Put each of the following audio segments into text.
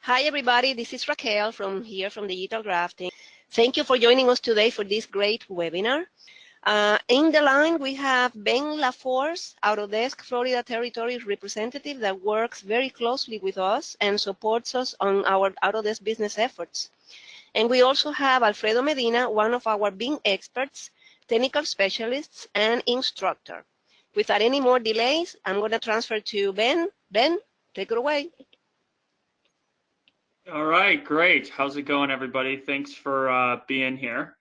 Hi, everybody. This is Raquel from Digital Drafting. Thank you for joining us today for this great webinar. In the line, we have Ben LaForce, Autodesk Florida Territory representative that works very closely with us and supports us on our Autodesk business efforts. And we also have Alfredo Medina, one of our BIM experts, technical specialists, and instructor. Without any more delays, I'm going to transfer to Ben. Ben, take it away. All right, great. How's it going, everybody? Thanks for being here.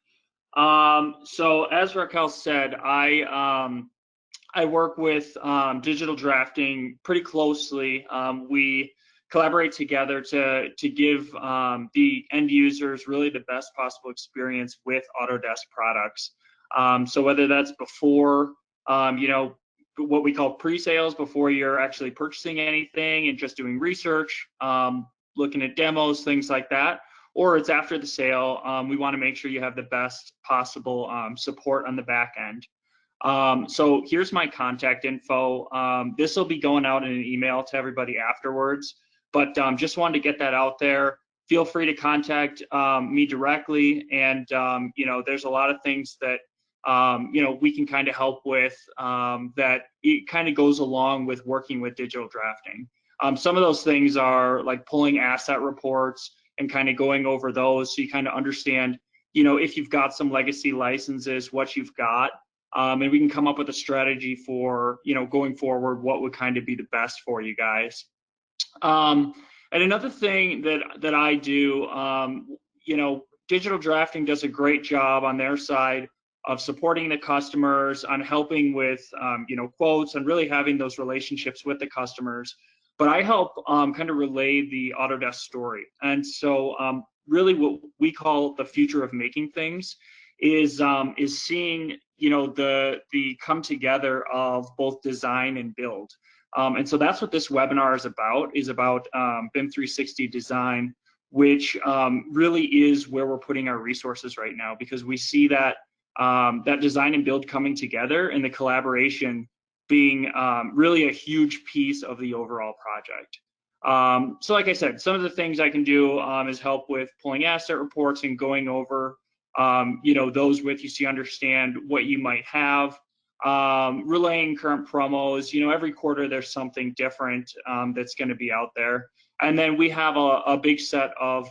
So as Raquel said, I work with digital drafting pretty closely. We collaborate together to give the end users really the best possible experience with Autodesk products. So whether that's before, what we call pre-sales, before you're actually purchasing anything and just doing research, looking at demos, things like that, or it's after the sale, we want to make sure you have the best possible support on the back end. So here's my contact info. This will be going out in an email to everybody afterwards, but just wanted to get that out there. Feel free to contact me directly, and there's a lot of things that we can kind of help with that it kind of goes along with working with digital drafting. Some of those things are like pulling asset reports and kind of going over those so you kind of understand, if you've got some legacy licenses, what you've got, and we can come up with a strategy for, going forward, what would kind of be the best for you guys. And another thing that I do, digital drafting does a great job on their side of supporting the customers, on helping with, quotes, and really having those relationships with the customers. But I help kind of relay the Autodesk story. And so really what we call the future of making things is seeing, the come together of both design and build. And so that's what this webinar is about BIM 360 design, which really is where we're putting our resources right now, because we see that that design and build coming together and the collaboration being really a huge piece of the overall project. So like I said, some of the things I can do is help with pulling asset reports and going over those with you so you understand what you might have, relaying current promos. Every quarter there's something different that's going to be out there. And then we have a big set of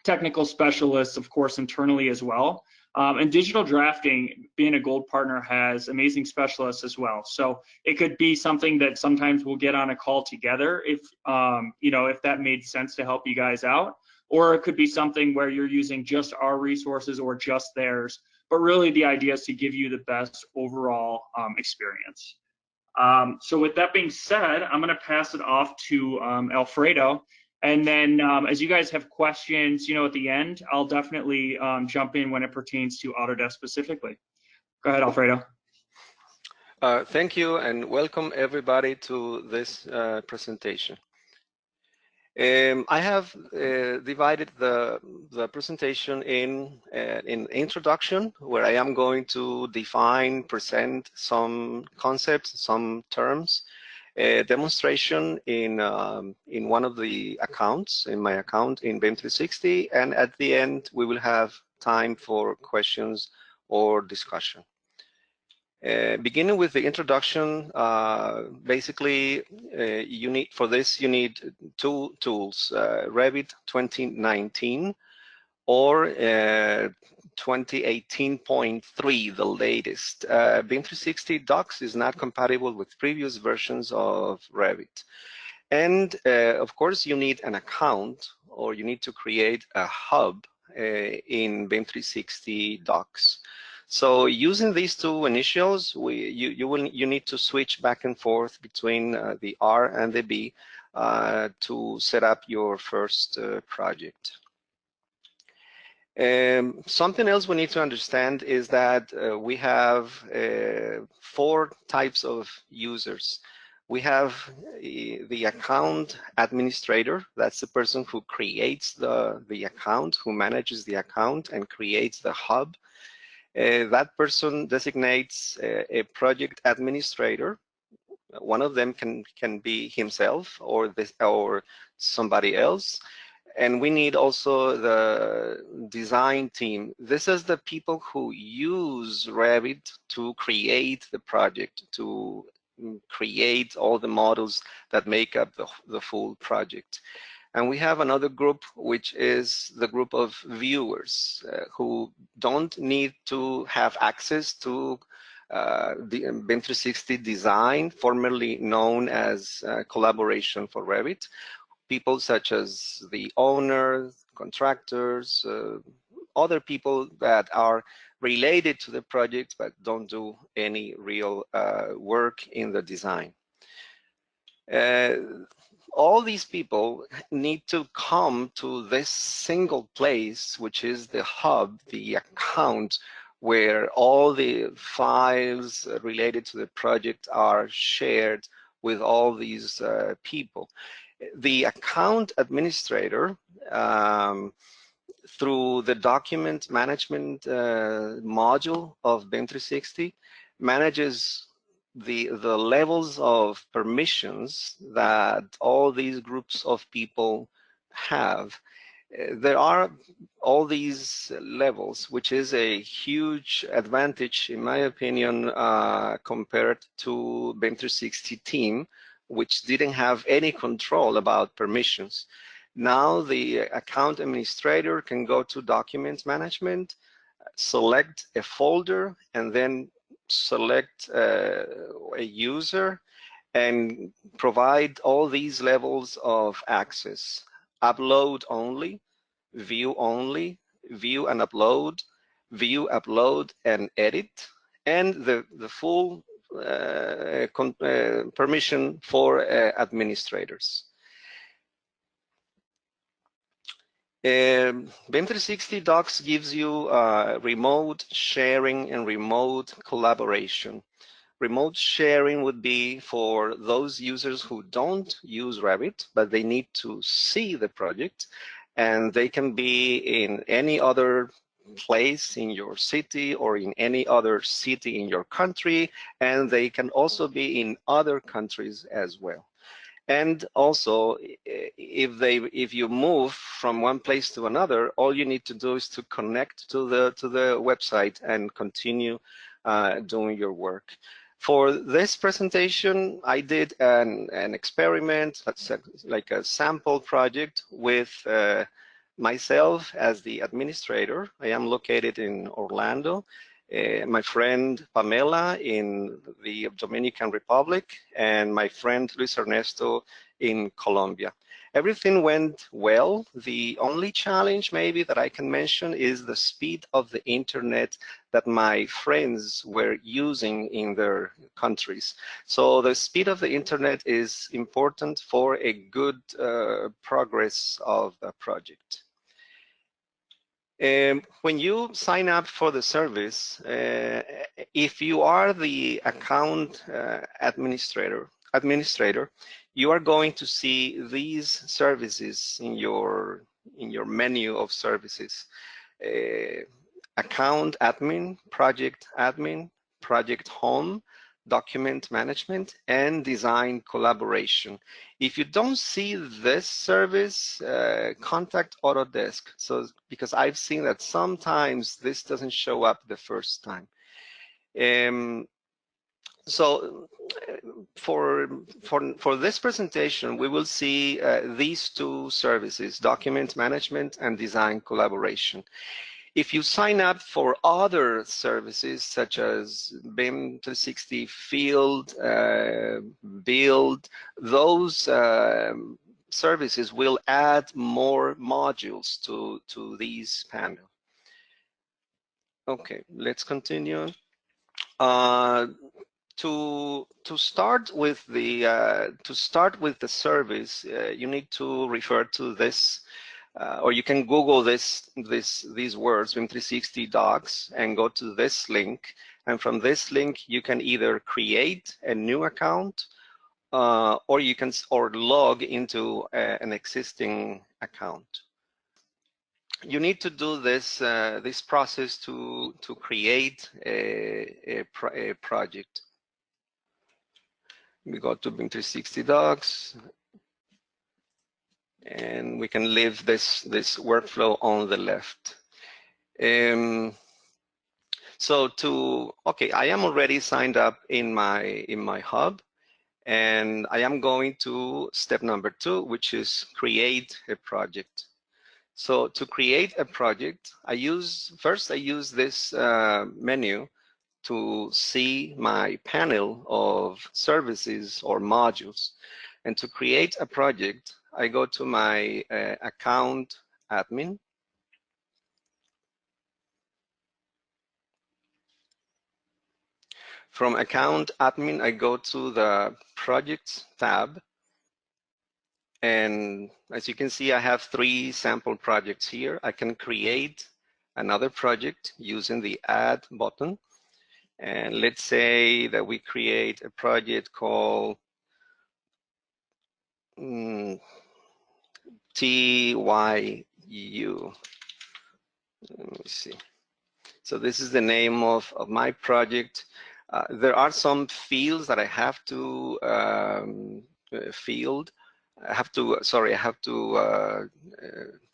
technical specialists, of course, internally as well. And digital drafting, being a gold partner, has amazing specialists as well. So it could be something that sometimes we'll get on a call together if that made sense to help you guys out, or it could be something where you're using just our resources or just theirs. But really the idea is to give you the best overall experience. So with that being said, I'm going to pass it off to Alfredo. And then as you guys have questions, at the end, I'll definitely jump in when it pertains to Autodesk specifically. Go ahead, Alfredo. Thank you, and welcome everybody to this presentation. I have divided the presentation in introduction, where I am going to present some concepts, some terms, a demonstration in one of the accounts, in my account in BIM 360, and at the end we will have time for questions or discussion. Beginning with the introduction, basically you need two tools, Revit 2019 or 2018.3, the latest. BIM 360 Docs is not compatible with previous versions of Revit. And of course, you need an account, or you need to create a hub in BIM 360 Docs. So using these two initials, you need to switch back and forth between the R and the B to set up your first project. Something else we need to understand is that we have 4 types of users. We have the account administrator. That's the person who creates the account, who manages the account and creates the hub. That person designates a project administrator One of them can be himself or somebody else. And we need also the design team. This is the people who use Revit to create the project, to create all the models that make up the full project. And we have another group, which is the group of viewers who don't need to have access to the BIM 360 design, formerly known as collaboration for Revit. People such as the owners, contractors, other people that are related to the project but don't do any real work in the design. All these people need to come to this single place, which is the hub, the account, where all the files related to the project are shared with all these people. The account administrator, through the document management module of BIM 360, manages the levels of permissions that all these groups of people have. There are all these levels, which is a huge advantage, in my opinion, compared to BIM 360 team, which didn't have any control about permissions. Now the account administrator can go to document management, select a folder, and then select a user and provide all these levels of access. Upload only, view and upload, view, upload, and edit, and the full permission for administrators. BIM 360 Docs gives you remote sharing and remote collaboration. Remote sharing would be for those users who don't use Revit, but they need to see the project, and they can be in any other place in your city or in any other city in your country, and they can also be in other countries as well. And also, if you move from one place to another, all you need to do is to connect to the website and continue doing your work. For this presentation, I did an experiment, like a sample project with myself as the administrator. I am located in Orlando. My friend Pamela in the Dominican Republic, and my friend Luis Ernesto in Colombia. Everything went well. The only challenge maybe that I can mention is the speed of the internet that my friends were using in their countries. So the speed of the internet is important for a good progress of the project. When you sign up for the service, if you are the account administrator, you are going to see these services in your menu of services. Account admin, project home, document management, and design collaboration. If you don't see this service, contact Autodesk. So, because I've seen that sometimes this doesn't show up the first time. So for this presentation, we will see these two services, document management and design collaboration. If you sign up for other services such as BIM 360 Field, Build, those services will add more modules to these panel. Okay, let's continue. To start with the service, you need to refer to this. Or you can Google these words, BIM 360 Docs, and go to this link. And from this link, you can either create a new account, or you can log into an existing account. You need to do this this process to create a project. We go to BIM 360 Docs, and we can leave this workflow on the left. So okay, I am already signed up in my hub, and I am going to step number 2, which is create a project. So to create a project, first I use this menu to see my panel of services or modules. And to create a project, I go to my account admin. From account admin, I go to the projects tab. And as you can see, I have 3 sample projects here. I can create another project using the add button. And let's say that we create a project called TYU. Let me see. So this is the name of my project. There are some fields that I have to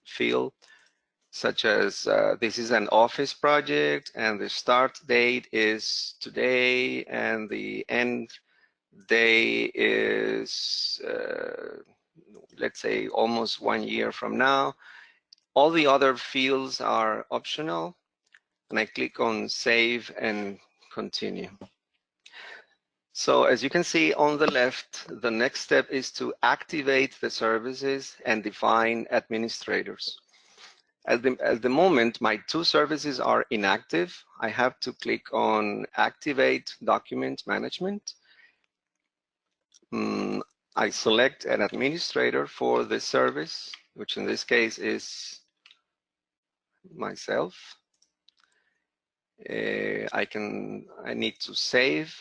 fill, such as this is an office project, and the start date is today, and the end day is, let's say, almost 1 year from now. All the other fields are optional, and I click on Save and Continue. So as you can see on the left, the next step is to activate the services and define administrators. At the moment, my 2 services are inactive. I have to click on Activate Document Management. I select an administrator for this service, which in this case is myself. I need to save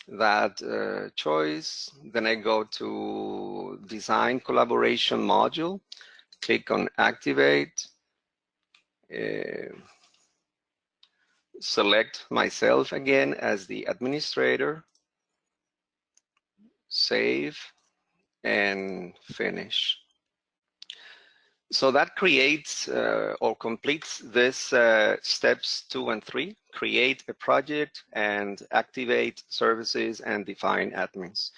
that choice. Then I go to Design Collaboration Module, click on Activate, select myself again as the administrator, save, and finish. So that creates or completes this steps 2 and 3, create a project and activate services and define admins.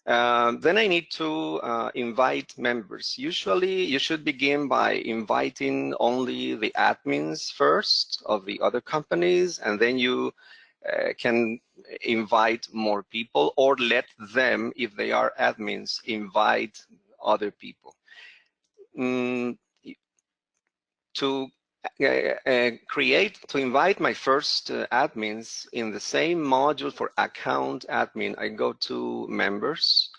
Then I need to invite members. Usually you should begin by inviting only the admins first of the other companies, and then you can invite more people, or let them, if they are admins, invite other people. To invite my first admins in the same module for account admin, I go to members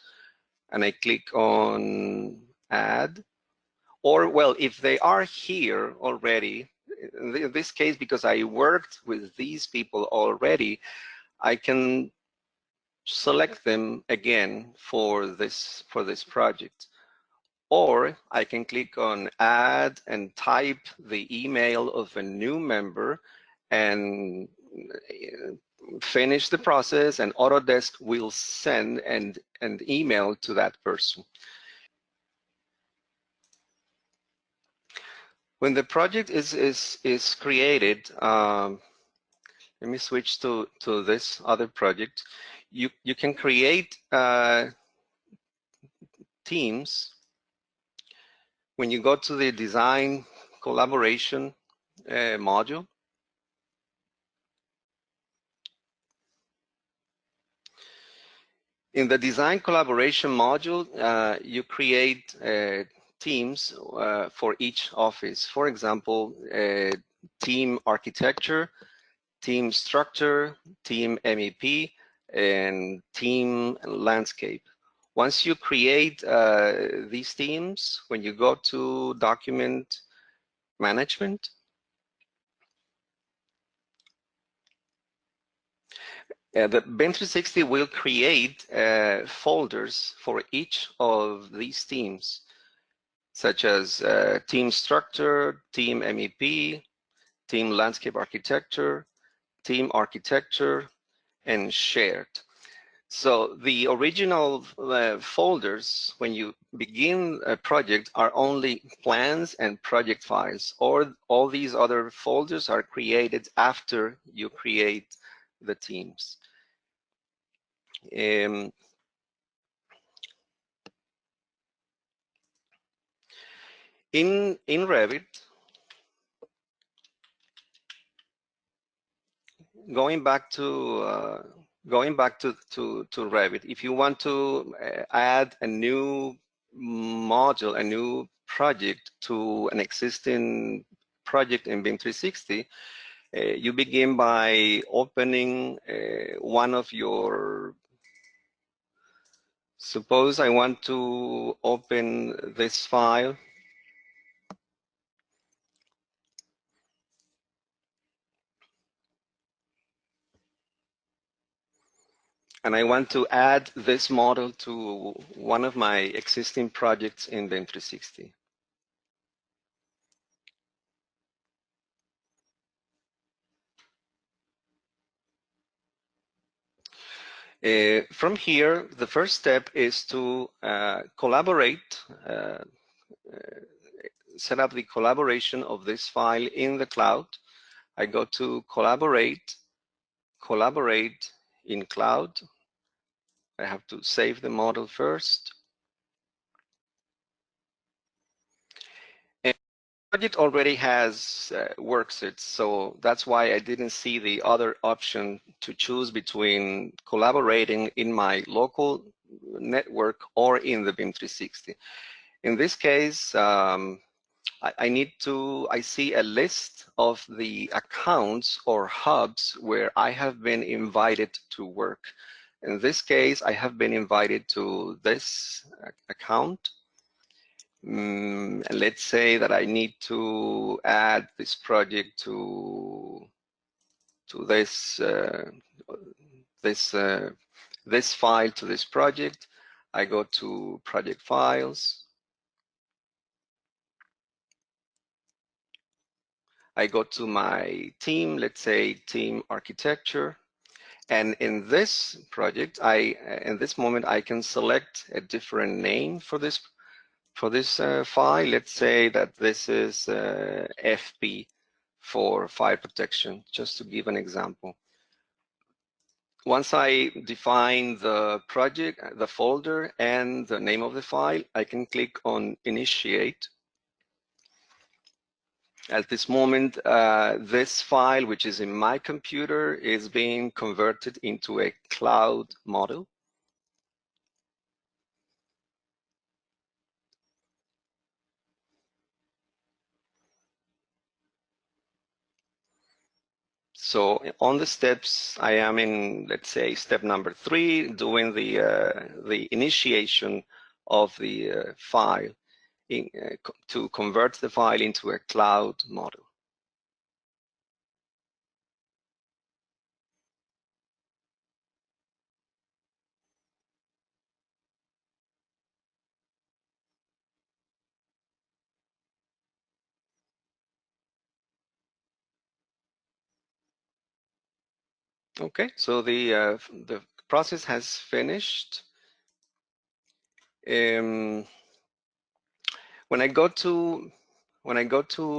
and I click on add. Or, well, if they are here already, in this case, because I worked with these people already, I can select them again for this project. Or I can click on add and type the email of a new member and finish the process, and Autodesk will send an email to that person. When the project is created, let me switch to this other project. You can create teams. When you go to the Design Collaboration module, in the Design Collaboration module, you create teams for each office. For example, team architecture, team structure, team MEP, and team landscape. Once you create these teams, when you go to document management, the BIM 360 will create folders for each of these teams, such as team structure, team MEP, team landscape architecture, team architecture, and shared. So the original folders, when you begin a project, are only plans and project files, or all these other folders are created after you create the teams. In Revit, going back to Revit, if you want to add a new module, a new project to an existing project in BIM 360, you begin by opening one of your, suppose I want to open this file. And I want to add this model to one of my existing projects in BIM 360. From here, the first step is to collaborate, set up the collaboration of this file in the cloud. I go to collaborate in cloud. I have to save the model first. And the project already has worksets, so that's why I didn't see the other option to choose between collaborating in my local network or in the BIM 360. In this case, I see a list of the accounts or hubs where I have been invited to work. In this case, I have been invited to this account. And let's say that I need to add this project to this this file to this project. I go to project files. I go to my team, let's say team architecture. And in this project, in this moment, I can select a different name for this file. Let's say that this is FP for fire protection, just to give an example. Once I define the project, the folder, and the name of the file, I can click on Initiate. At this moment, this file, which is in my computer, is being converted into a cloud model. So on the steps, I am in, let's say, step number 3, doing the initiation of the file to convert the file into a cloud model. Okay, so the process has finished. When I go to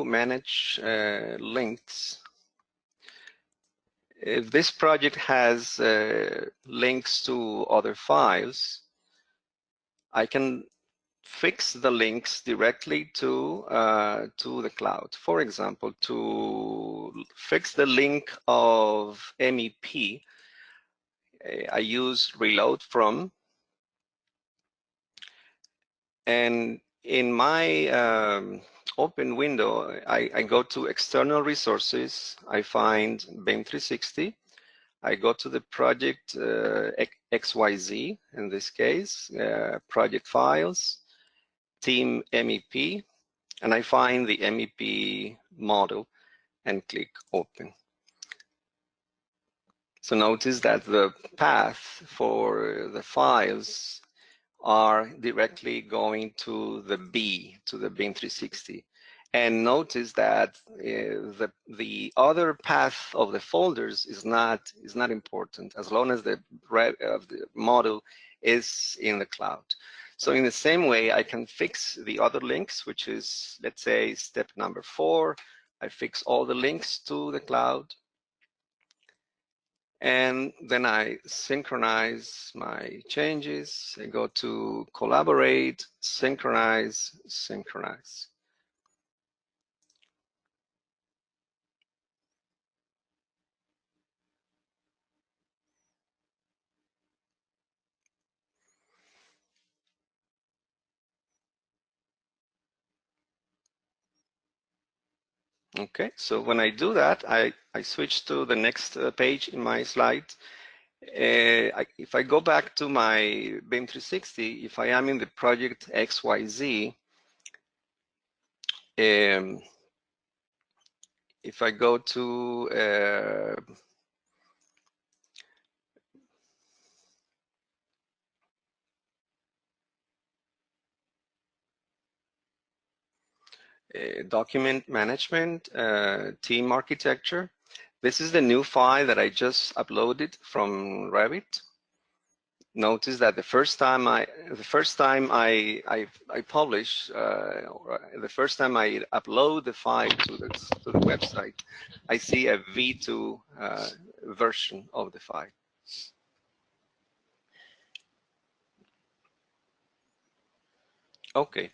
manage links, if this project has links to other files, I can fix the links directly to the cloud. For example, to fix the link of MEP, I use reload from, and in my open window, I go to external resources. I find BIM 360. I go to the project XYZ, in this case, project files, team MEP, and I find the MEP model and click open. So notice that the path for the files are directly going to the BIM 360. And notice that the other path of the folders is not important as long as the model is in the cloud. So in the same way, I can fix the other links, which is, let's say, step number 4. I fix all the links to the cloud. And then I synchronize my changes. I go to collaborate, synchronize, synchronize. Okay, so when I do that, I switch to the next page in my slide. If I go back to my BIM 360, if I am in the project XYZ, if I go to document management, team architecture, this is the new file that I just uploaded from Revit. Notice that the first time I publish, the first time I upload the file to the website, I see a V2 version of the file. Okay,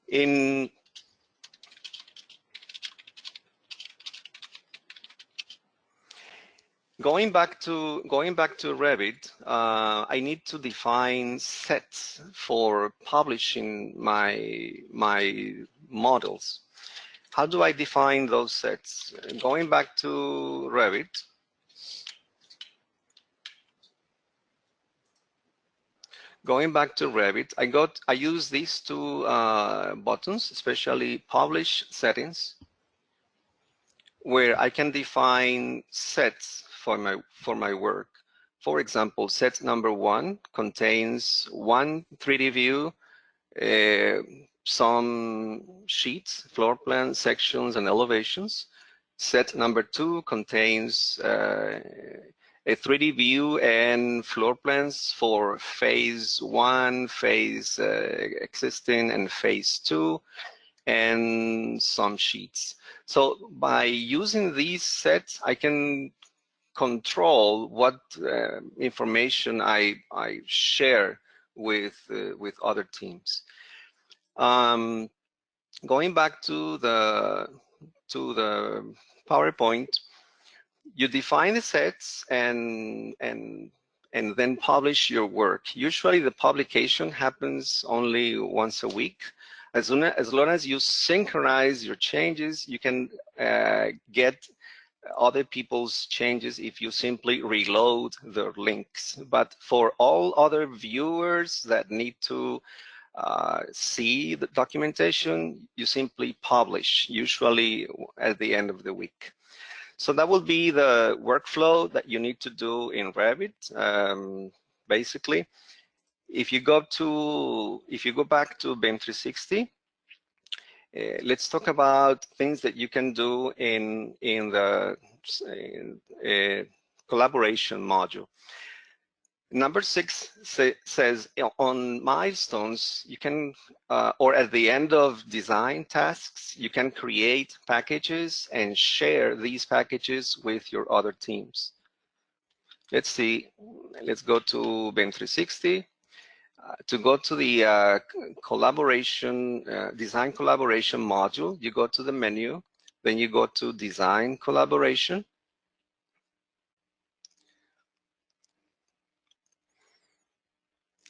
in going back to Revit, I need to define sets for publishing my models. How do I define those sets? Going back to Revit, I use these two buttons, especially publish settings, where I can define sets for my work. For example, set number 1 contains one 3D view, some sheets, floor plans, sections, and elevations. Set number 2 contains a 3D view and floor plans for phase 1, phase existing, and phase 2, and some sheets. So by using these sets, I can control what information I share with other teams. Going back to the PowerPoint, you define the sets and then publish your work. Usually the publication happens only once a week. As long as you synchronize your changes, you can get other people's changes if you simply reload their links. But for all other viewers that need to see the documentation, you simply publish, usually at the end of the week. So that will be the workflow that you need to do in Revit. Basically, if you go back to BIM 360, let's talk about things that you can do in the collaboration module. Number 6 says on milestones, you can, or at the end of design tasks, you can create packages and share these packages with your other teams. Let's see, let's go to BIM 360. To go to the collaboration, design collaboration module, you go to the menu, then you go to design collaboration.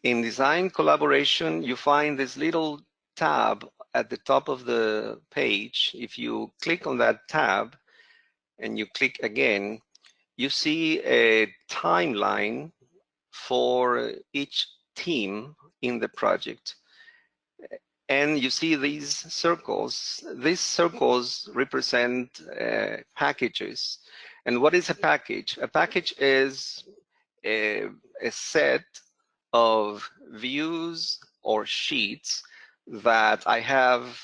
In design collaboration, you find this little tab at the top of the page. If you click on that tab and you click again, you see a timeline for each team in the project. And you see these circles. These circles represent packages. And what is a package? A package is a set of views or sheets that I have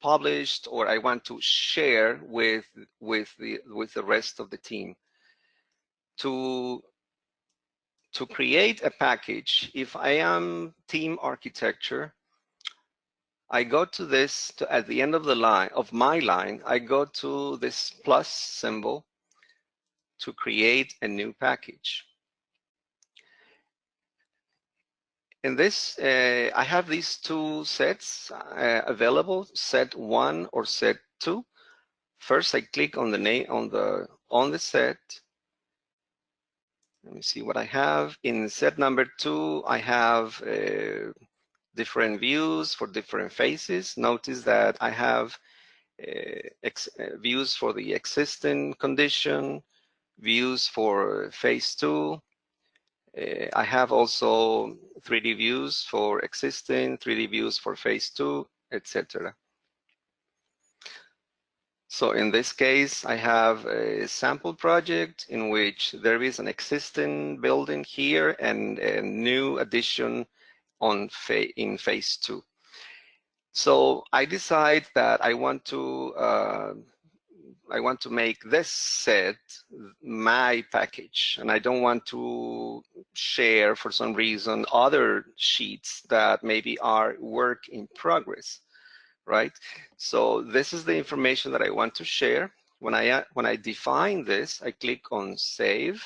published or I want to share with the rest of the team. To create a package, if I am team architecture, I go to this, at the end of the line, of my line, I go to this plus symbol to create a new package. In this, I have these two sets available, set 1 or set 2. First, I click on the name on the set. Let me see what I have. In set number 2, I have different views for different phases. Notice that I have views for the existing condition, views for phase 2. I have also 3D views for existing, 3D views for phase 2, etc. So in this case, I have a sample project in which there is an existing building here and a new addition in phase 2. So I decide that I want to make this set my package, and I don't want to share for some reason other sheets that maybe are work in progress, right? So this is the information that I want to share. When I define this, I click on Save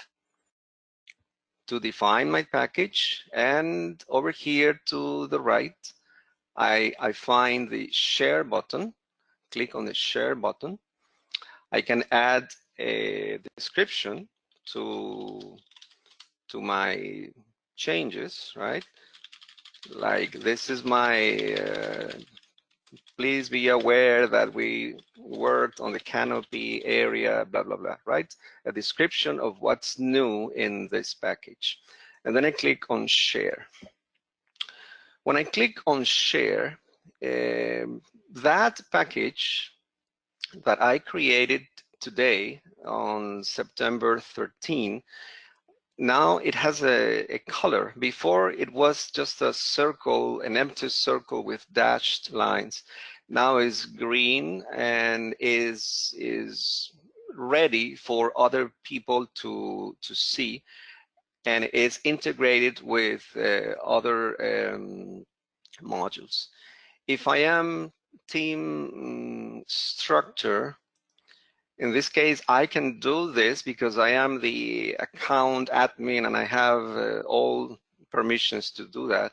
to define my package, and over here to the right, I find the Share button. Click on the Share button. I can add a description to my changes, right? Like, this is my, please be aware that we worked on the canopy area, blah, blah, blah, right? A description of what's new in this package. And then I click on Share. When I click on Share, that package that I created today on September 13, now it has a color. Before it was just a circle, an empty circle with dashed lines. Now is green and is ready for other people to see, and is integrated with other modules. If I am team structure, in this case, I can do this because I am the account admin and I have all permissions to do that.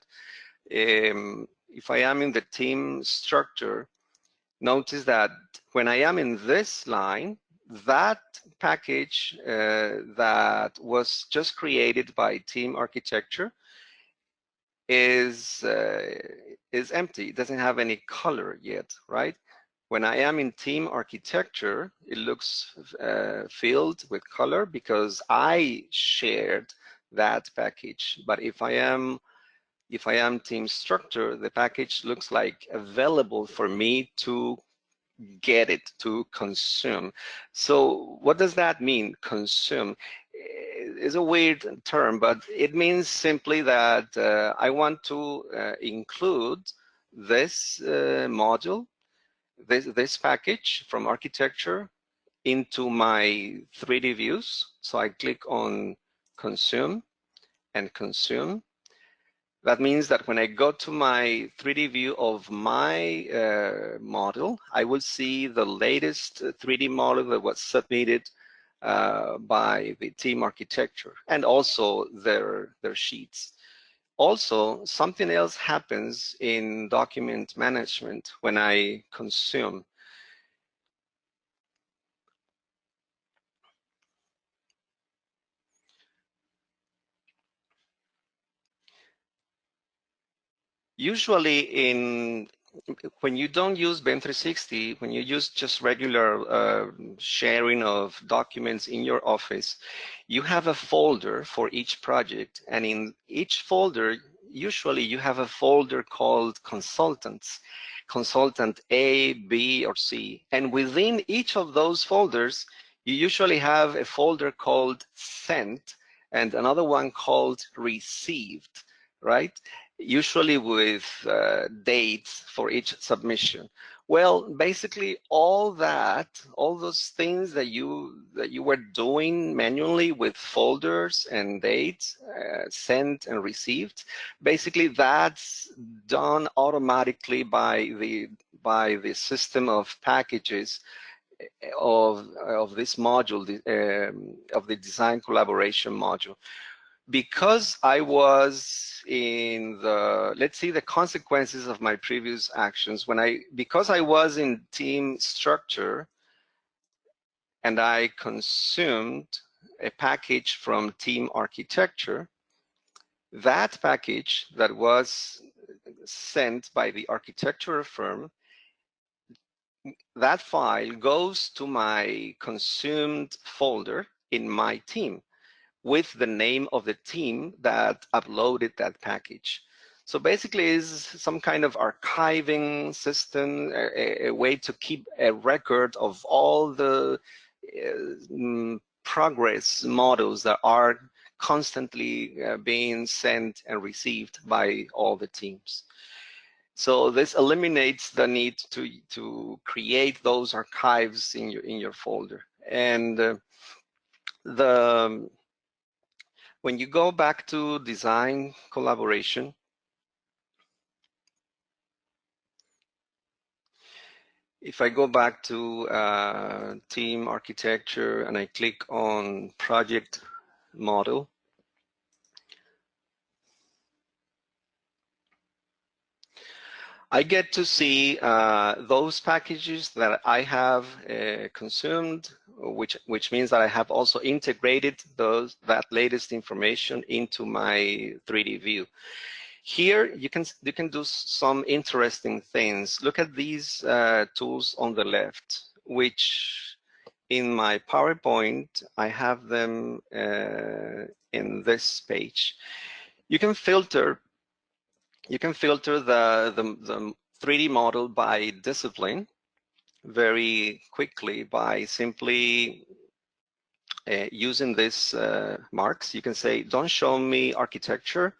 If I am in the team structure, notice that when I am in this line, that package that was just created by team architecture is empty. It doesn't have any color yet, right? When I am in team architecture, it looks filled with color because I shared that package. But if I am team structure, the package looks like available for me to get it, to consume. So what does that mean, consume? It's a weird term, but it means simply that I want to include this module, this package from architecture into my 3D views. So I click on consume and consume. That means that when I go to my 3D view of my model, I will see the latest 3D model that was submitted by the team architecture, and also their sheets. Also, something else happens in document management when I consume. Usually when you don't use BIM 360, when you use just regular sharing of documents in your office, you have a folder for each project. And in each folder, usually you have a folder called consultants, consultant A, B, or C. And within each of those folders, you usually have a folder called sent and another one called received, right? usually with dates for each submission. Well, basically all those things that you were doing manually with folders and dates, sent and received, basically that's done automatically by the system of packages of this module, of the design collaboration module. Because I was in the, let's see, the consequences of my previous actions, because I was in team structure and I consumed a package from team architecture, that package that was sent by the architectural firm, that file goes to my consumed folder in my team, with the name of the team that uploaded that package. So basically it's some kind of archiving system, a way to keep a record of all the progress models that are constantly being sent and received by all the teams. So this eliminates the need to create those archives in your folder. And when you go back to design collaboration, if I go back to team architecture and I click on project model, I get to see those packages that I have consumed, which means that I have also integrated that latest information into my 3D view. Here you can do some interesting things. Look at these tools on the left, which in my PowerPoint I have them in this page. You can filter the 3D model by discipline very quickly by simply using these marks. You can say, don't show me architecture,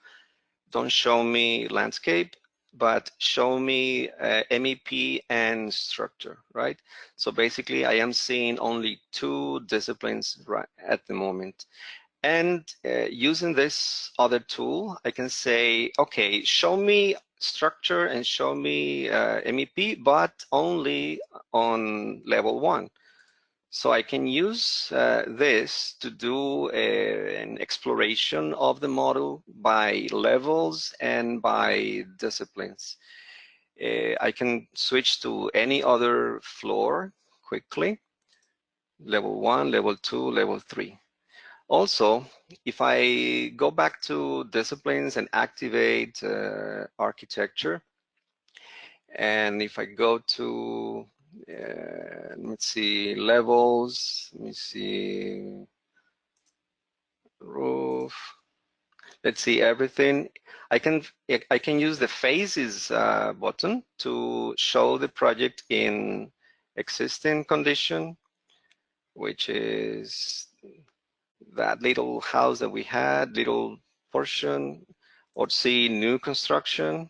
don't show me landscape, but show me MEP and structure, right? So basically I am seeing only two disciplines right at the moment. And using this other tool, I can say, okay, show me structure and show me MEP, but only on level 1. So I can use this to do an exploration of the model by levels and by disciplines. I can switch to any other floor quickly, level 1, level 2, level 3. Also, if I go back to disciplines and activate architecture, and if I go to, let's see, levels, let me see, roof, let's see, everything, I can use the phases button to show the project in existing condition, which is that little house that we had, little portion, or see new construction.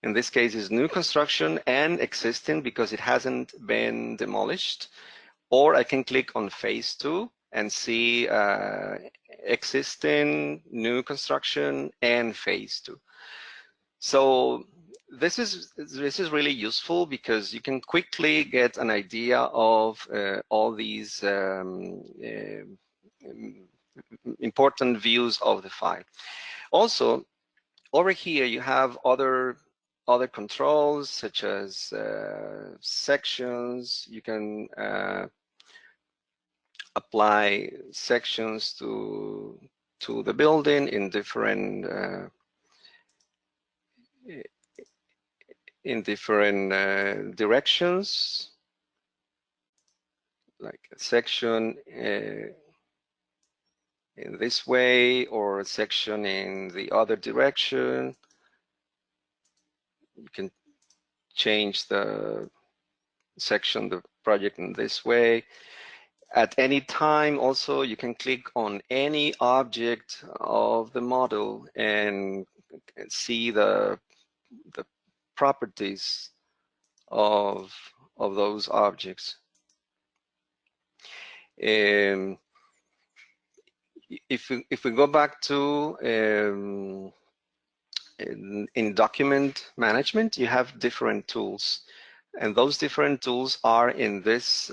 In this case, is new construction and existing because it hasn't been demolished. Or I can click on phase 2 and see existing, new construction, and phase 2. So this is really useful because you can quickly get an idea of all these important views of the file. Also, over here you have other controls such as sections. You can apply sections to the building in different directions, like a section in this way or a section in the other direction. You can change the section, the project in this way. At any time, also, you can click on any object of the model and see the properties of those objects. If we go back to in document management, you have different tools, and those different tools are in this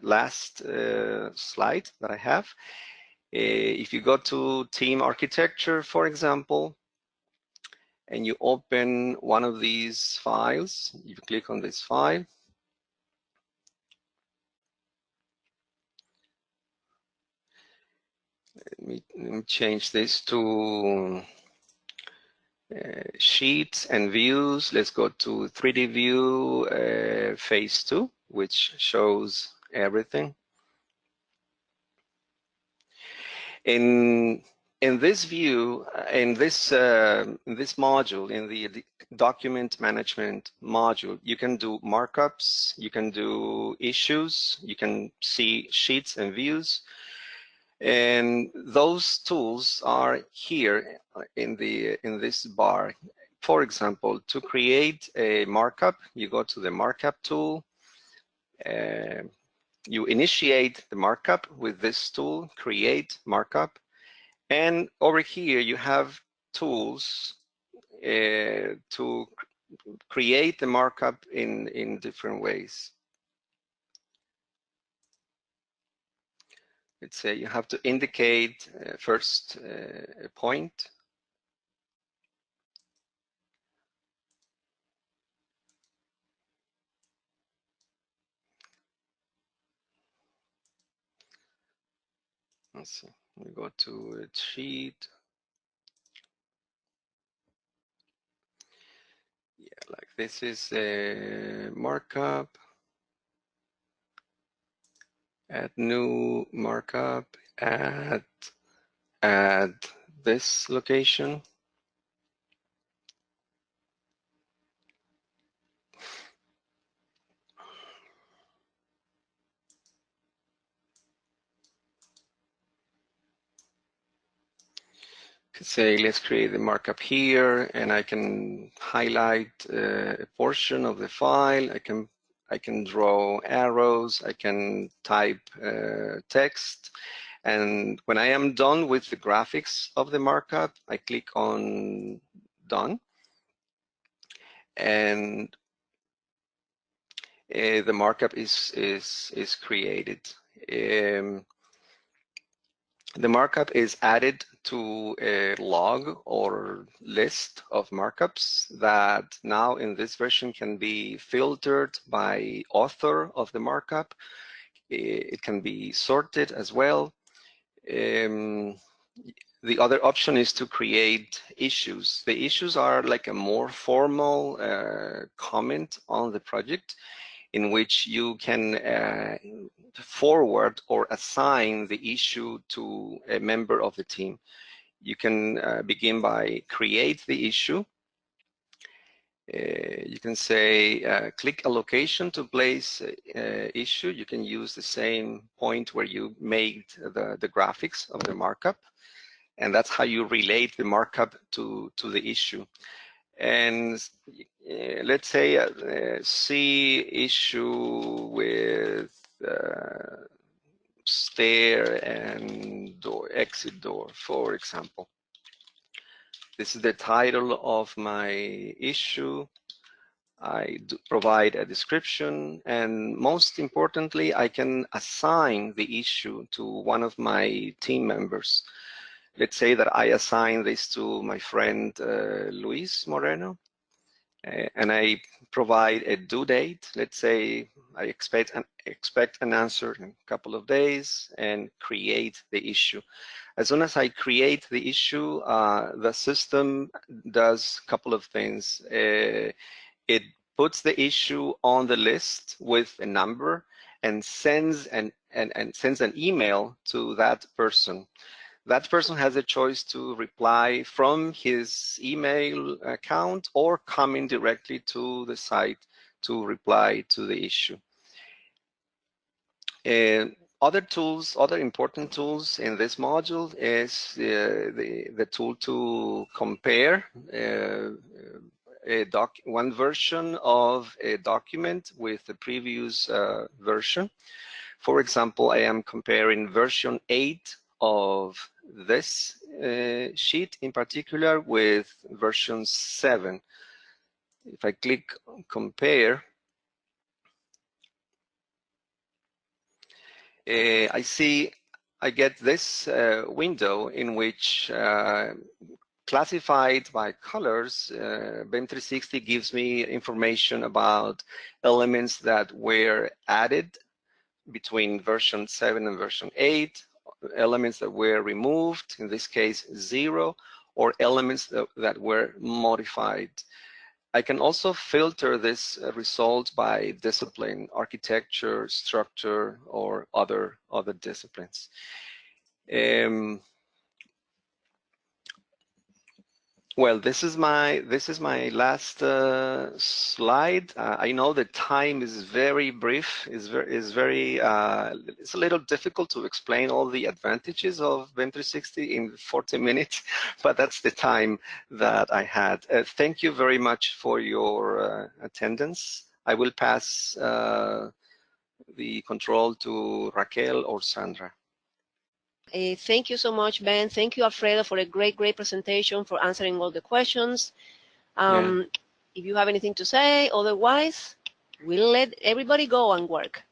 last slide that I have. If you go to team architecture, for example, and you open one of these files, you click on this file. Let me change this to sheets and views. Let's go to 3D view phase 2, which shows everything. In this view, in this module, in the document management module, you can do markups, you can do issues, you can see sheets and views, and those tools are here in this bar. For example, to create a markup, you go to the markup tool. You initiate the markup with this tool, create markup, and over here you have tools to create the markup in different ways. Let's say you have to indicate first a point. Let's see, we go to a sheet. Yeah, like this is a markup. Add new markup, add this location. Could say, let's create the markup here, and I can highlight a portion of the file. I can draw arrows. I can type text. And when I am done with the graphics of the markup, I click on done. And the markup is created. The markup is added to a log or list of markups that now in this version can be filtered by author of the markup. It can be sorted as well. The other option is to create issues. The issues are like a more formal comment on the project, in which you can forward or assign the issue to a member of the team. You can begin by create the issue. You can say click a location to place issue. You can use the same point where you made the graphics of the markup, and that's how you relate the markup to the issue. And let's say C issue with stair and door, exit door, for example. This is the title of my issue. I provide a description, and most importantly, I can assign the issue to one of my team members. Let's say that I assign this to my friend Luis Moreno, and I provide a due date. Let's say I expect an answer in a couple of days, and create the issue. As soon as I create the issue, the system does a couple of things. It puts the issue on the list with a number and sends an email to that person. That person has a choice to reply from his email account or coming directly to the site to reply to the issue. Other tools, other important tools in this module is the tool to compare one version of a document with the previous version. For example, I am comparing version 8 of this sheet in particular with version 7. If I click on compare, I get this window in which classified by colors, BIM 360 gives me information about elements that were added between version 7 and version 8, elements that were removed, in this case 0, or elements that were modified. I can also filter this result by discipline, architecture, structure, or other disciplines. Well, this is my last slide. I know the time is very brief. It's a little difficult to explain all the advantages of BIM 360 in 40 minutes, but that's the time that I had. Thank you very much for your attendance. I will pass the control to Raquel or Sandra. Thank you so much, Ben. Thank you, Alfredo, for a great presentation, for answering all the questions. If you have anything to say, otherwise, we'll let everybody go and work.